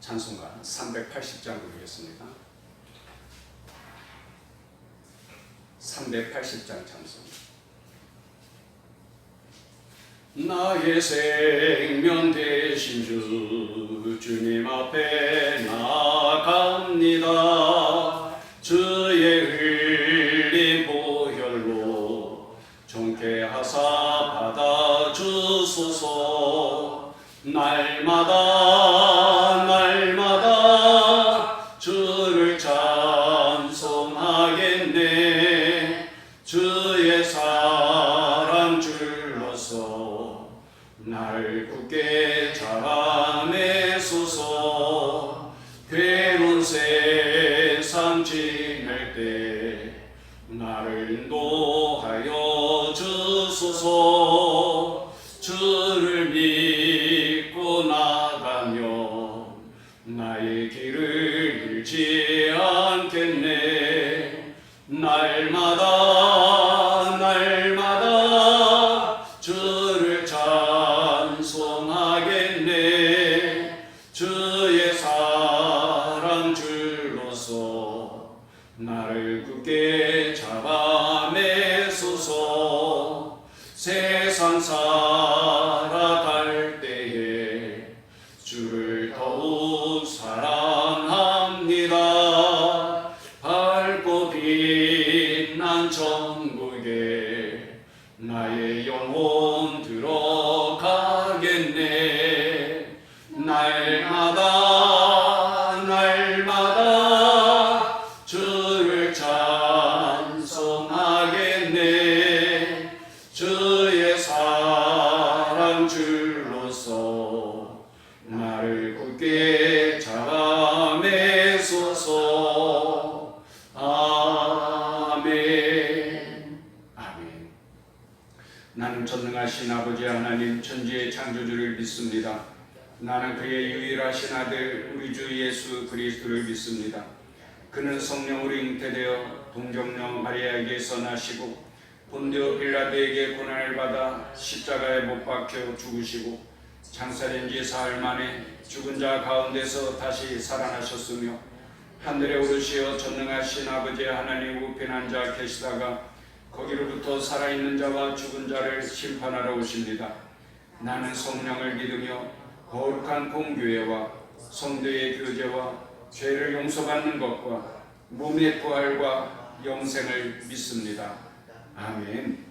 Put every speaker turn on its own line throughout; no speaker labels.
찬송가 380장 부르겠습니다. 380장 찬송. 나의 생명 되신 주 주님 앞에 나아갑니다. 주의 흘린 보혈로 정케 하사 받아주소서. 날마다 주를 찬송하겠네. 주의 사랑 줄로서 날 굳게 잡아내소서. 괴로운 세상 지낼 때 나를 인도하여 주소서. 주를 믿고 나가면 나의 길을 잃지 않겠네. 날마다 주를 찬송하겠네. 주의 사랑 줄로서 나를 굳게 잡아내소서. 세상 살아갈 때에 주를 더욱 사랑합니다. 밝고 빛난 천국에 나의 영혼 들어가겠네. 날마다 주를 찬송하겠네. 주의 사랑 줄로서 나를 굳게 잡아내소서. 아멘. 아멘. 나는 전능하신 아버지 하나님 천지의 창조주를 믿습니다. 나는 그의 유일하신 아들 우리 주 예수 그리스도를 믿습니다. 그는 성령으로 잉태되어 동정녀 마리아에게서 나시고 본디오 빌라도에게 고난을 받아 십자가에 못 박혀 죽으시고 장사된 지 사흘 만에 죽은 자 가운데서 다시 살아나셨으며 하늘에 오르시어 전능하신 아버지 하나님 우편 앉아 계시다가 거기로부터 살아있는 자와 죽은 자를 심판하러 오십니다. 나는 성령을 믿으며 거룩한 공교회와 성도의 교제와 죄를 용서받는 것과 몸의 부활과 영생을 믿습니다. 아멘.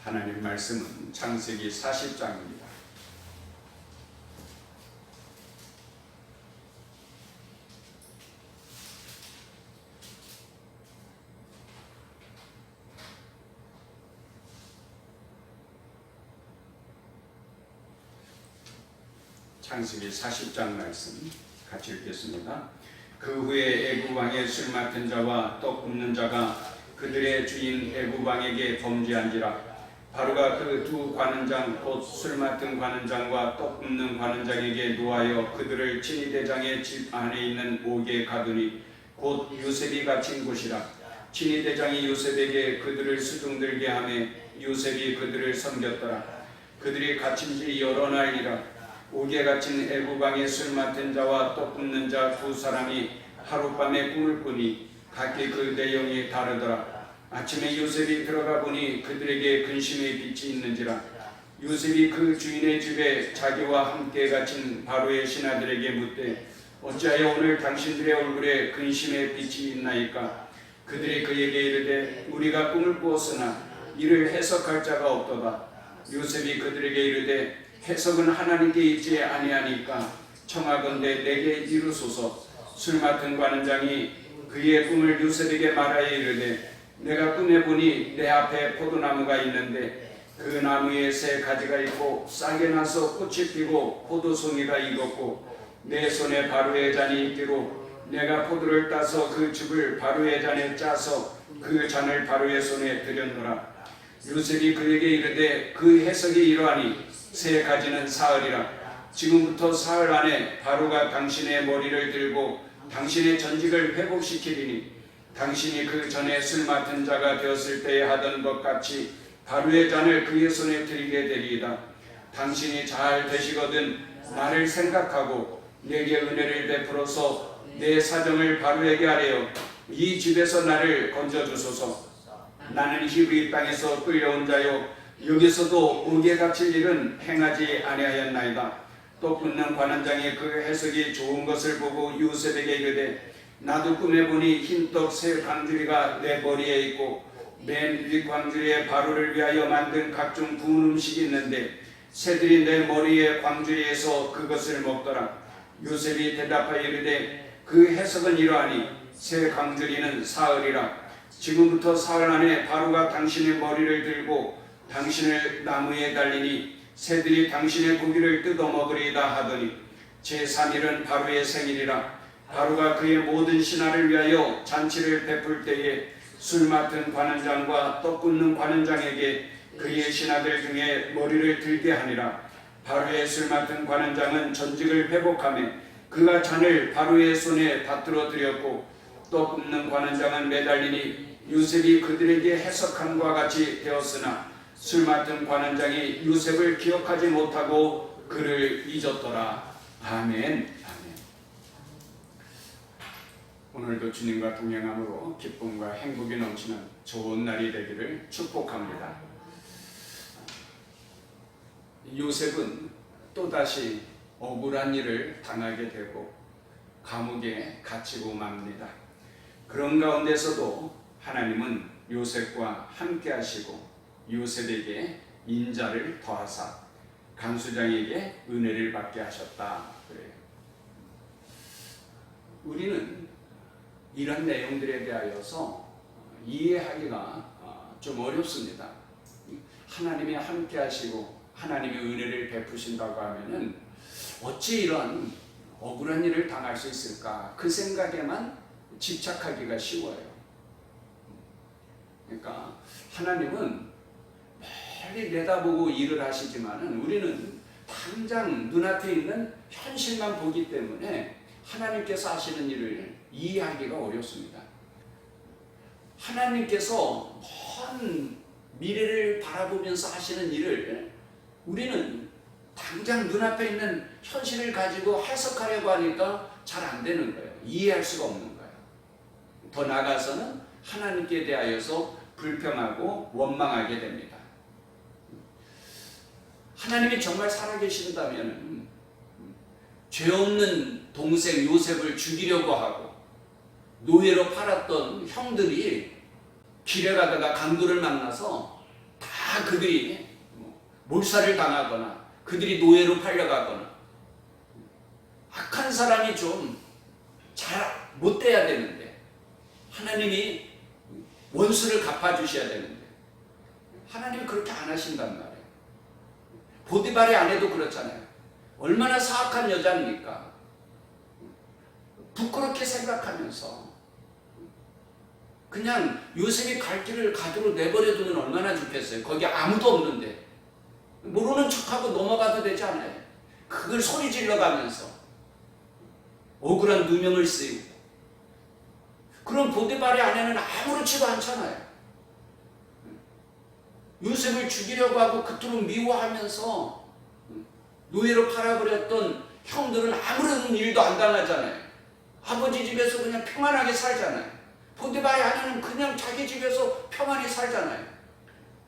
하나님 말씀은 창세기 40장입니다. 창세기 40장 말씀 같이 읽겠습니다. 그 후에 애굽 왕의 술 맡은 자와 떡 굽는 자가 그들의 주인 애굽 왕에게 범죄한지라. 바로가 그 두 관원장 곧 술 맡은 관원장과 떡 굽는 관원장에게 노하여 그들을 친위대장의 집 안에 있는 옥에 가두니 곧 요셉이 갇힌 곳이라. 친위대장이 요셉에게 그들을 수중들게 하매 요셉이 그들을 섬겼더라. 그들이 갇힌 지 여러 날이라. 옥에 갇힌 애굽 왕의 술 맡은 자와 떡 굽는 자 두 사람이 하룻밤에 꿈을 꾸니 각기 그 내용이 다르더라. 아침에 요셉이 들어가 보니 그들에게 근심의 빛이 있는지라. 요셉이 그 주인의 집에 자기와 함께 갇힌 바로의 신하들에게 묻되 어찌하여 오늘 당신들의 얼굴에 근심의 빛이 있나이까. 그들이 그에게 이르되 우리가 꿈을 꾸었으나 이를 해석할 자가 없도다. 요셉이 그들에게 이르되 해석은 하나님께 있지 아니하니까 청하건대 내게 이루소서. 술 맡은 관원장이 그의 꿈을 요셉에게 말하여 이르되 내가 꿈에 보니 내 앞에 포도나무가 있는데 그 나무에 새 가지가 있고 싹이 나서 꽃이 피고 포도송이가 익었고 내 손에 바로의 잔이 있기로 내가 포도를 따서 그 즙을 바로의 잔에 짜서 그 잔을 바로의 손에 들였노라. 요셉이 그에게 이르되 그 해석이 이러하니 새 가지는 사흘이라. 지금부터 사흘 안에 바로가 당신의 머리를 들고 당신의 전직을 회복시키리니 당신이 그 전에 술 맡은 자가 되었을 때에 하던 것 같이 바로의 잔을 그의 손에 들이게 되리이다. 당신이 잘 되시거든 나를 생각하고 내게 은혜를 베풀어서 내 사정을 바로에게 하래요. 이 집에서 나를 건져주소서. 나는 히브리 땅에서 끌려온 자요 여기서도 옥에 갇힐 일은 행하지 아니하였나이다. 또 굽는 관원장이 그 해석이 좋은 것을 보고 요셉에게 이르되 나도 꿈에 보니 흰떡 세 광주리가 내 머리에 있고 맨 위 광주리에 바로를 위하여 만든 각종 구운 음식이 있는데 새들이 내 머리에 광주리에서 그것을 먹더라. 요셉이 대답하여 이르되 그 해석은 이러하니 새 광주리는 사흘이라. 지금부터 사흘 안에 바로가 당신의 머리를 들고 당신을 나무에 달리니 새들이 당신의 고기를 뜯어먹으리이다 하더니 제3일은 바로의 생일이라. 바로가 그의 모든 신하를 위하여 잔치를 베풀 때에 술 맡은 관원장과 떡 굽는 관원장에게 그의 신하들 중에 머리를 들게 하니라. 바로의 술 맡은 관원장은 전직을 회복하며 그가 잔을 바로의 손에 받들어 드렸고 떡 굽는 관원장은 매달리니 요셉이 그들에게 해석함과 같이 되었으나 술 맡은 관원장이 요셉을 기억하지 못하고 그를 잊었더라. 아멘. 아멘. 오늘도 주님과 동행함으로 기쁨과 행복이 넘치는 좋은 날이 되기를 축복합니다. 요셉은 또다시 억울한 일을 당하게 되고 감옥에 갇히고 맙니다. 그런 가운데서도 하나님은 요셉과 함께 하시고 요셉에게 인자를 더하사 간수장에게 은혜를 받게 하셨다 그래요. 우리는 이런 내용들에 대하여서 이해하기가 좀 어렵습니다. 하나님이 함께 하시고 하나님이 은혜를 베푸신다고 하면은 어찌 이런 억울한 일을 당할 수 있을까? 그 생각에만 집착하기가 쉬워요. 그러니까 하나님은 멀리 내다보고 일을 하시지만은 우리는 당장 눈앞에 있는 현실만 보기 때문에 하나님께서 하시는 일을 이해하기가 어렵습니다. 하나님께서 먼 미래를 바라보면서 하시는 일을 우리는 당장 눈앞에 있는 현실을 가지고 해석하려고 하니까 잘 안 되는 거예요. 이해할 수가 없는 거예요. 더 나아가서는 하나님께 대하여서 불평하고 원망하게 됩니다. 하나님이 정말 살아계신다면 죄 없는 동생 요셉을 죽이려고 하고 노예로 팔았던 형들이 길에 가다가 강도를 만나서 다 그들이 몰살을 당하거나 그들이 노예로 팔려가거나 악한 사람이 좀 잘 못돼야 되는데 하나님이 원수를 갚아주셔야 되는데 하나님이 그렇게 안 하신단 말이에요. 보디발의 아내도 그렇잖아요. 얼마나 사악한 여자입니까? 부끄럽게 생각하면서 그냥 요셉이 갈 길을 가도록 내버려두면 얼마나 좋겠어요. 거기 아무도 없는데 모르는 척하고 넘어가도 되지 않아요? 그걸 소리 질러가면서 억울한 누명을 쓰이고 그럼 보디발의 아내는 아무렇지도 않잖아요. 요셉을 죽이려고 하고 그토록 미워하면서 노예로 팔아버렸던 형들은 아무런 일도 안 당하잖아요. 아버지 집에서 그냥 평안하게 살잖아요. 보디발의 아내는 그냥 자기 집에서 평안히 살잖아요.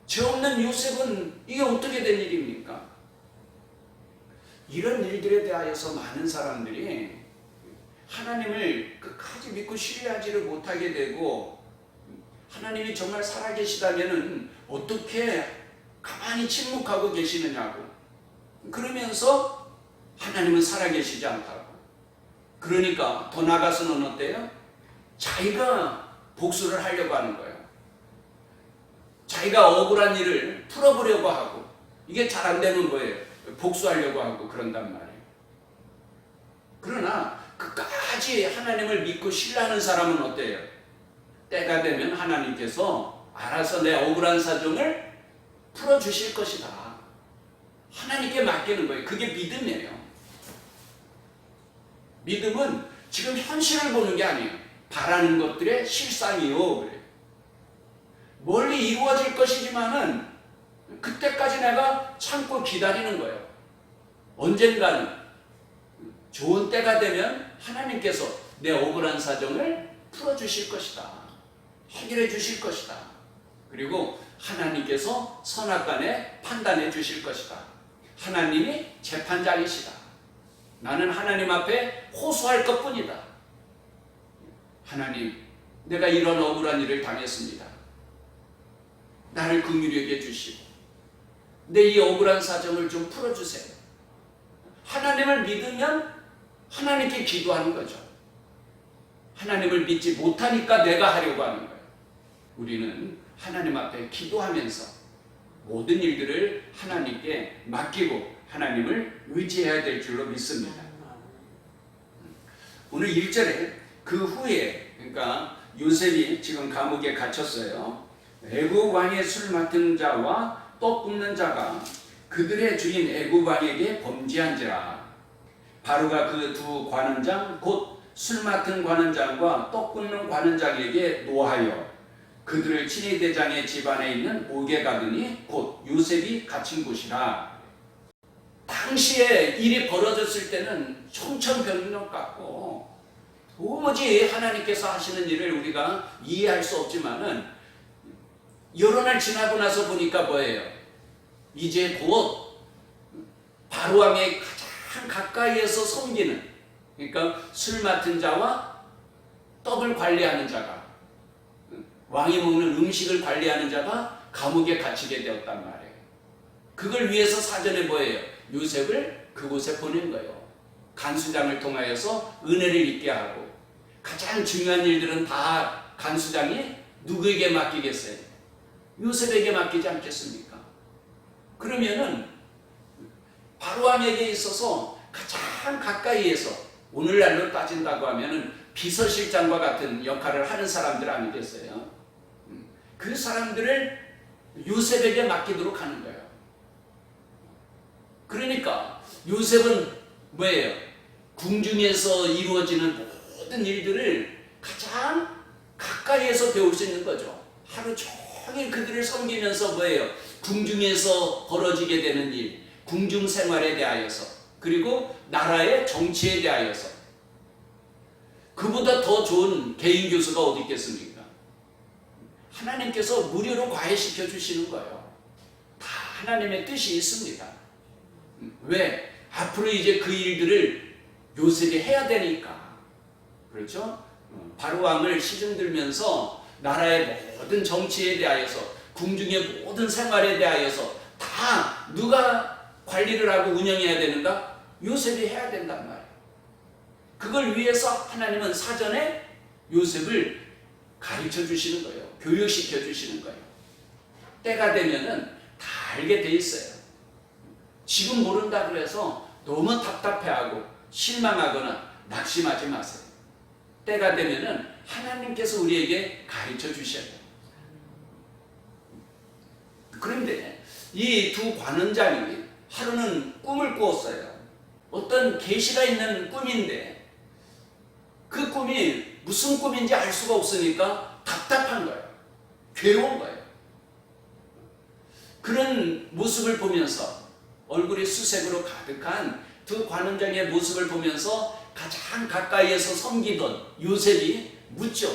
죄 없는 요셉은 이게 어떻게 된 일입니까? 이런 일들에 대하여서 많은 사람들이 하나님을 끝까지 믿고 신뢰하지를 못하게 되고 하나님이 정말 살아계시다면 어떻게 가만히 침묵하고 계시느냐고 그러면서 하나님은 살아계시지 않다고 그러니까 더 나아가서는 어때요? 자기가 복수를 하려고 하는 거예요. 자기가 억울한 일을 풀어보려고 하고 이게 잘 안 되는 거예요. 복수하려고 하고 그런단 말이에요. 그러나 끝까지 하나님을 믿고 신뢰하는 사람은 어때요? 때가 되면 하나님께서 알아서 내 억울한 사정을 풀어주실 것이다. 하나님께 맡기는 거예요. 그게 믿음이에요. 믿음은 지금 현실을 보는 게 아니에요. 바라는 것들의 실상이요. 그래요. 멀리 이루어질 것이지만은
그때까지 내가 참고 기다리는 거예요. 언젠가는 좋은 때가 되면 하나님께서 내 억울한 사정을 풀어주실 것이다. 해결해 주실 것이다. 그리고 하나님께서 선악간에 판단해 주실 것이다. 하나님이 재판장이시다. 나는 하나님 앞에 호소할 것뿐이다. 하나님, 내가 이런 억울한 일을 당했습니다. 나를 긍휼히 여겨 주시고 내 이 억울한 사정을 좀 풀어주세요. 하나님을 믿으면 하나님께 기도하는 거죠. 하나님을 믿지 못하니까 내가 하려고 하는 거예요. 우리는 하나님 앞에 기도하면서 모든 일들을 하나님께 맡기고 하나님을 의지해야 될 줄로 믿습니다. 오늘 1절에 그 후에, 그러니까 요셉이 지금 감옥에 갇혔어요. 애굽 왕의 술 맡은 자와 떡 굽는 자가 그들의 주인 애굽 왕에게 범죄한지라. 바로가 그 두 관원장 곧 술 맡은 관원장과 떡 굽는 관원장에게 노하여 그들을 친위 대장의 집안에 있는 옥에 가두니 곧 요셉이 갇힌 곳이라. 당시에 일이 벌어졌을 때는 청천벽력 같고 도무지 하나님께서 하시는 일을 우리가 이해할 수 없지만은 여러 날 지나고 나서 보니까 뭐예요? 이제 곧 바로왕의 가장 가까이에서 섬기는, 그러니까 술 맡은 자와 떡을 관리하는 자가, 왕이 먹는 음식을 관리하는 자가 감옥에 갇히게 되었단 말이에요. 그걸 위해서 사전에 뭐예요? 요셉을 그곳에 보낸 거예요. 간수장을 통하여서 은혜를 입게 하고, 가장 중요한 일들은 다 간수장이 누구에게 맡기겠어요? 요셉에게 맡기지 않겠습니까? 그러면은 바로왕에게 있어서 가장 가까이에서, 오늘날로 따진다고 하면은 비서실장과 같은 역할을 하는 사람들 아니겠어요? 그 사람들을 요셉에게 맡기도록 하는 거예요. 그러니까 요셉은 뭐예요? 궁중에서 이루어지는 모든 일들을 가장 가까이에서 배울 수 있는 거죠. 하루 종일 그들을 섬기면서 뭐예요? 궁중에서 벌어지게 되는 일, 궁중 생활에 대하여서, 그리고 나라의 정치에 대하여서. 그보다 더 좋은 개인 교수가 어디 있겠습니까? 하나님께서 무료로 과외시켜 주시는 거예요. 다 하나님의 뜻이 있습니다. 왜? 앞으로 이제 그 일들을 요셉이 해야 되니까. 그렇죠? 바로왕을 시중들면서 나라의 모든 정치에 대하여서, 궁중의 모든 생활에 대하여서 다 누가 관리를 하고 운영해야 되는가? 요셉이 해야 된단 말이에요. 그걸 위해서 하나님은 사전에 요셉을 가르쳐 주시는 거예요. 교육시켜 주시는 거예요. 때가 되면은 다 알게 돼 있어요. 지금 모른다 그래서 너무 답답해하고 실망하거나 낙심하지 마세요. 때가 되면은 하나님께서 우리에게 가르쳐 주셔야 돼요. 그런데 이 두 관원장이 하루는 꿈을 꾸었어요. 어떤 계시가 있는 꿈인데 그 꿈이 무슨 꿈인지 알 수가 없으니까 답답한 거예요. 괴로운 거예요. 그런 모습을 보면서, 얼굴이 수색으로 가득한 두 관원장의 모습을 보면서 가장 가까이에서 섬기던 요셉이 묻죠.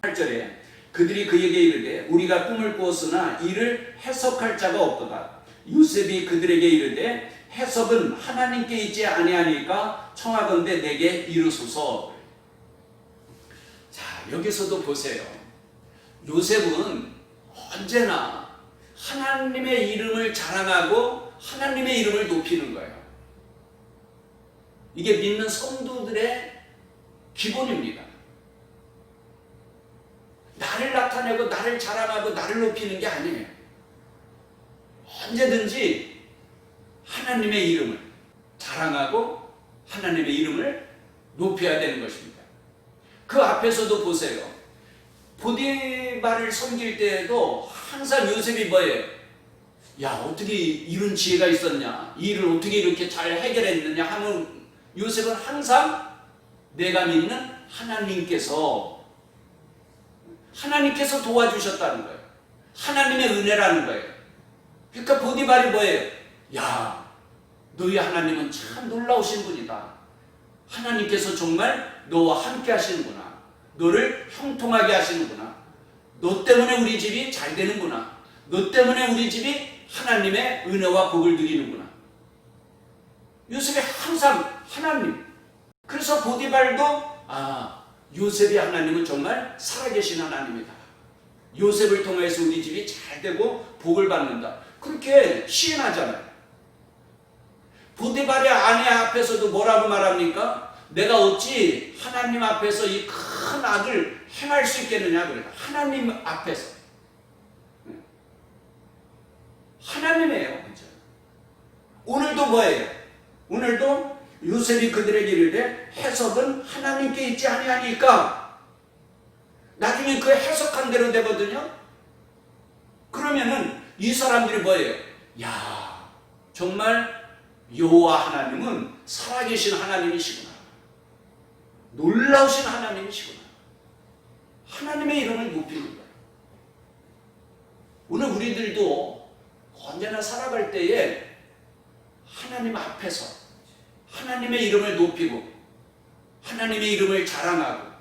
8절에 그들이 그에게 이르되 우리가 꿈을 꾸었으나 이를 해석할 자가 없도다. 요셉이 그들에게 이르되 해석은 하나님께 있지 아니하니까 청하건대 내게 이르소서. 자, 여기서도 보세요. 요셉은 언제나 하나님의 이름을 자랑하고 하나님의 이름을 높이는 거예요. 이게 믿는 성도들의 기본입니다. 나를 나타내고 나를 자랑하고 나를 높이는 게 아니에요. 언제든지 하나님의 이름을 자랑하고 하나님의 이름을 높여야 되는 것입니다. 그 앞에서도 보세요. 보디발을 섬길 때에도 항상 요셉이 뭐예요? 야, 어떻게 이런 지혜가 있었냐? 이 일을 어떻게 이렇게 잘 해결했느냐 하면 요셉은 항상 내가 믿는 하나님께서 도와주셨다는 거예요. 하나님의 은혜라는 거예요. 그러니까 보디발이 뭐예요? 야, 너희 하나님은 참 놀라우신 분이다. 하나님께서 정말 너와 함께 하시는구나. 너를 형통하게 하시는구나. 너 때문에 우리 집이 잘 되는구나. 너 때문에 우리 집이 하나님의 은혜와 복을 누리는구나. 요셉이 항상 하나님. 그래서 보디발도 요셉의 하나님은 정말 살아계신 하나님이다. 요셉을 통해서 우리 집이 잘 되고 복을 받는다. 그렇게 시인하잖아요. 보디발의 아내 앞에서도 뭐라고 말합니까? 내가 어찌 하나님 앞에서 이 큰 악을 행할 수 있겠느냐 그래요. 하나님 앞에서. 하나님이에요. 그렇죠? 오늘도 뭐예요? 오늘도 요셉이 그들에게 이르되 해석은 하나님께 있지 아니하니까 나중에 그 해석한 대로 되거든요. 그러면은 이 사람들이 뭐예요? 야, 정말 여호와 하나님은 살아계신 하나님이시구나. 놀라우신 하나님이시구나. 하나님의 이름을 높이는 거예요. 오늘 우리들도 언제나 살아갈 때에 하나님 앞에서 하나님의 이름을 높이고 하나님의 이름을 자랑하고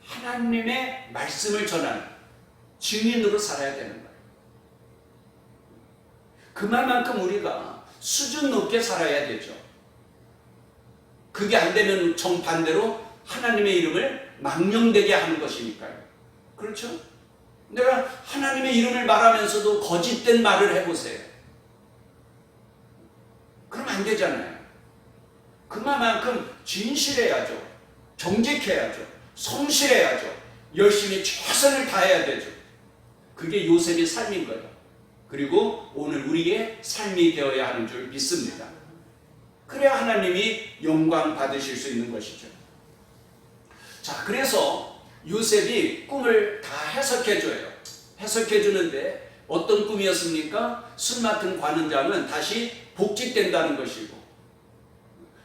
하나님의 말씀을 전하는 증인으로 살아야 되는 거예요. 그만큼 우리가 수준 높게 살아야 되죠. 그게 안 되면 정반대로 하나님의 이름을 망령되게 하는 것이니까요. 그렇죠? 내가 하나님의 이름을 말하면서도 거짓된 말을 해보세요. 그럼 안 되잖아요. 그만큼 진실해야죠. 정직해야죠. 성실해야죠. 열심히 최선을 다해야 되죠. 그게 요셉의 삶인 거예요. 그리고 오늘 우리의 삶이 되어야 하는 줄 믿습니다. 그래야 하나님이 영광 받으실 수 있는 것이죠. 자, 그래서 요셉이 꿈을 다 해석해줘요. 해석해주는데 어떤 꿈이었습니까? 술 맡은 관원장은 다시 복직된다는 것이고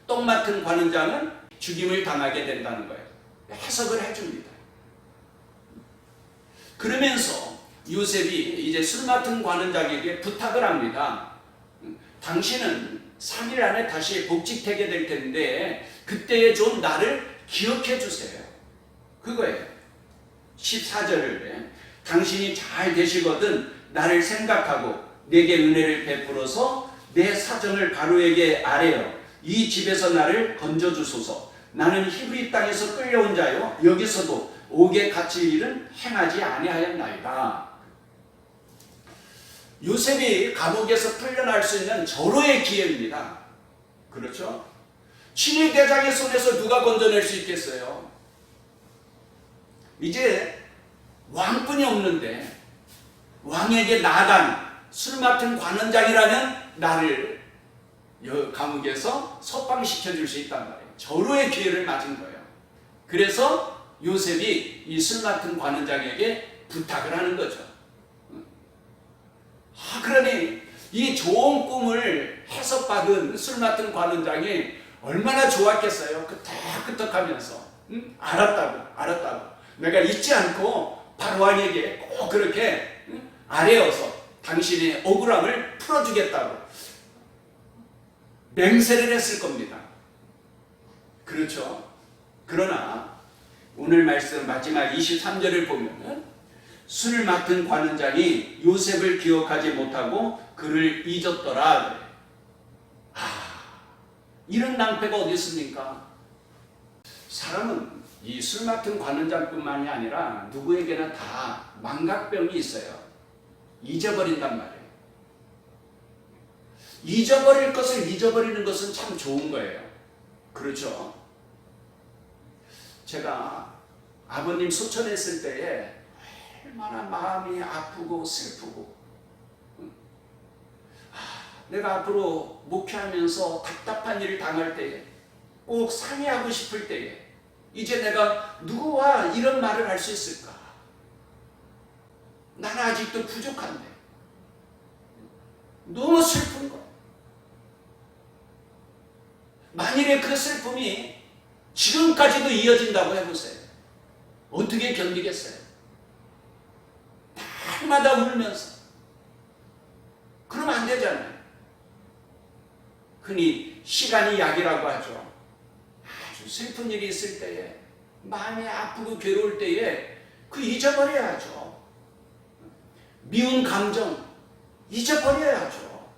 떡 맡은 관원장은 죽임을 당하게 된다는 거예요. 해석을 해줍니다. 그러면서 요셉이 이제 술 맡은 관원장에게 부탁을 합니다. 당신은 3일 안에 다시 복직되게 될 텐데 그때에 좀 나를 기억해 주세요. 그거예요. 14절을 당신이 잘 되시거든 나를 생각하고 내게 은혜를 베풀어서 내 사정을 바로에게 아뢰어 이 집에서 나를 건져주소서. 나는 히브리 땅에서 끌려온 자요 여기서도 옥에 갇힐 일은 행하지 아니하였나이다. 요셉이 감옥에서 풀려날 수 있는 절호의 기회입니다. 그렇죠? 친위 대장의 손에서 누가 건져낼 수 있겠어요? 이제 왕뿐이 없는데 왕에게 나단, 술 맡은 관원장이라면 나를 감옥에서 석방시켜줄 수 있단 말이에요. 절호의 기회를 맞은 거예요. 그래서 요셉이 이 술 맡은 관원장에게 부탁을 하는 거죠. 그러니 이 좋은 꿈을 해석받은 술 맡은 관원장이 얼마나 좋았겠어요. 끄떡끄떡하면서 알았다고 내가 잊지 않고 바로왕에게 꼭 그렇게 아뢰어서 당신의 억울함을 풀어주겠다고 맹세를 했을 겁니다. 그렇죠? 그러나 오늘 말씀 마지막 23절을 보면 술 맡은 관원장이 요셉을 기억하지 못하고 그를 잊었더라. 이런 낭패가 어디 있습니까? 사람은 이 술 맡은 관원장뿐만이 아니라 누구에게나 다 망각병이 있어요. 잊어버린단 말이에요. 잊어버릴 것을 잊어버리는 것은 참 좋은 거예요. 그렇죠? 제가 아버님 소천했을 때에 얼마나 마음이 아프고 슬프고 내가 앞으로 목회하면서 답답한 일을 당할 때에 꼭 상의하고 싶을 때에 이제 내가 누구와 이런 말을 할 수 있을까? 나는 아직도 부족한데 너무 슬픈 거. 만일에 그 슬픔이 지금까지도 이어진다고 해보세요. 어떻게 견디겠어요? 날마다 울면서 흔히 시간이 약이라고 하죠. 아주 슬픈 일이 있을 때에, 마음이 아프고 괴로울 때에 그 잊어버려야죠. 미운 감정 잊어버려야죠.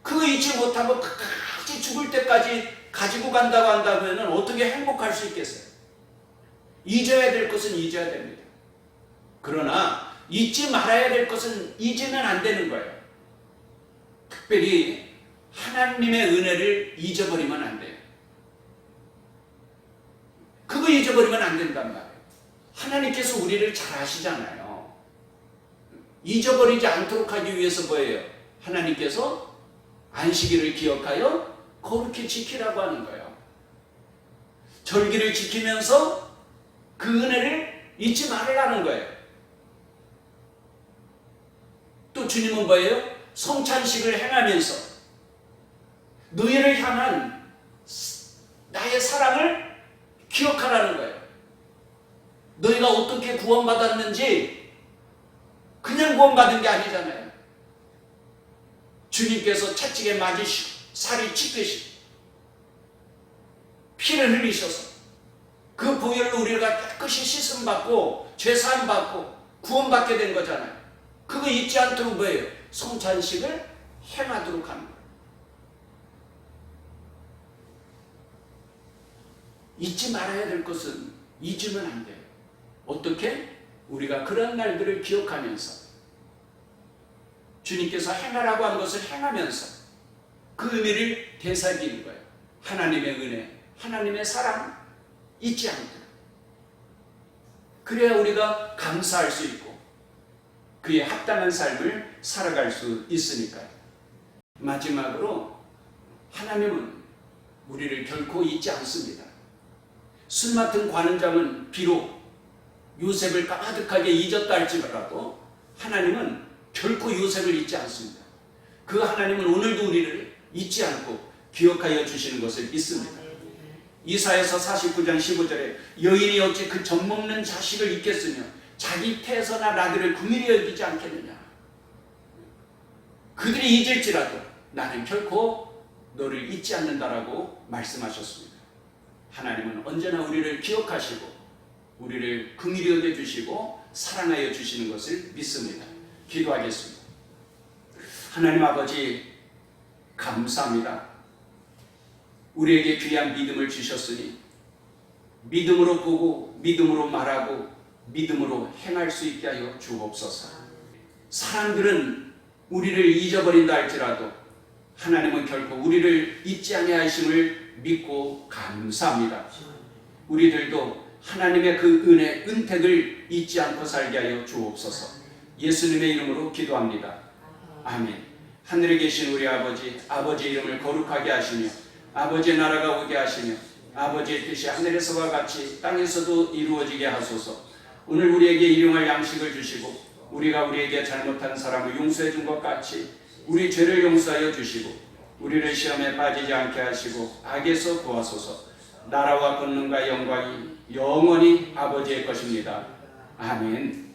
그거 잊지 못하고 끝까지 죽을 때까지 가지고 간다고 한다면 어떻게 행복할 수 있겠어요? 잊어야 될 것은 잊어야 됩니다. 그러나 잊지 말아야 될 것은 잊으면 안 되는 거예요. 특별히 하나님의 은혜를 잊어버리면 안 돼요. 그거 잊어버리면 안 된단 말이에요. 하나님께서 우리를 잘 아시잖아요. 잊어버리지 않도록 하기 위해서 뭐예요? 하나님께서 안식일을 기억하여 거룩히 지키라고 하는 거예요. 절기를 지키면서 그 은혜를 잊지 말으라는 거예요. 또 주님은 뭐예요? 성찬식을 행하면서 너희를 향한 나의 사랑을 기억하라는 거예요. 너희가 어떻게 구원받았는지 그냥 구원받은 게 아니잖아요. 주님께서 채찍에 맞으시고 살이 찢기시고 피를 흘리셔서 그 보혈로 우리가 깨끗이 씻음받고 죄사함받고 구원받게 된 거잖아요. 그거 잊지 않도록 뭐예요? 성찬식을 행하도록 하는 거예요. 잊지 말아야 될 것은 잊으면 안 돼요. 어떻게? 우리가 그런 날들을 기억하면서 주님께서 행하라고 한 것을 행하면서 그 의미를 되새기는 거예요. 하나님의 은혜, 하나님의 사랑 잊지 않고, 그래야 우리가 감사할 수 있고 그에 합당한 삶을 살아갈 수 있으니까요. 마지막으로 하나님은 우리를 결코 잊지 않습니다. 술 맡은 관원장은 비록 요셉을 까마득하게 잊었다 할지라도 하나님은 결코 요셉을 잊지 않습니다. 그 하나님은 오늘도 우리를 잊지 않고 기억하여 주시는 것을 믿습니다. 이사야서 49장 15절에 여인이 어찌 그 젖먹는 자식을 잊겠으며 자기 태에서나 나들을 긍휼히 여기지 않겠느냐. 그들이 잊을지라도 나는 결코 너를 잊지 않는다라고 말씀하셨습니다. 하나님은 언제나 우리를 기억하시고 우리를 긍휼히 여겨주시고 사랑하여 주시는 것을 믿습니다. 기도하겠습니다. 하나님 아버지 감사합니다. 우리에게 귀한 믿음을 주셨으니 믿음으로 보고 믿음으로 말하고 믿음으로 행할 수 있게 하여 주옵소서. 사람들은 우리를 잊어버린다 할지라도 하나님은 결코 우리를 잊지 아니하심을 믿고 감사합니다. 우리들도 하나님의 그 은혜, 은택을 잊지 않고 살게 하여 주옵소서. 예수님의 이름으로 기도합니다. 아멘. 하늘에 계신 우리 아버지, 아버지의 이름을 거룩하게 하시며 아버지의 나라가 오게 하시며 아버지의 뜻이 하늘에서와 같이 땅에서도 이루어지게 하소서. 오늘 우리에게 일용할 양식을 주시고 우리가 우리에게 잘못한 사람을 용서해 준 것 같이 우리 죄를 용서하여 주시고 우리를 시험에 빠지지 않게 하시고 악에서 구하소서. 나라와 권능과 영광이 영원히 아버지의 것입니다. 아멘.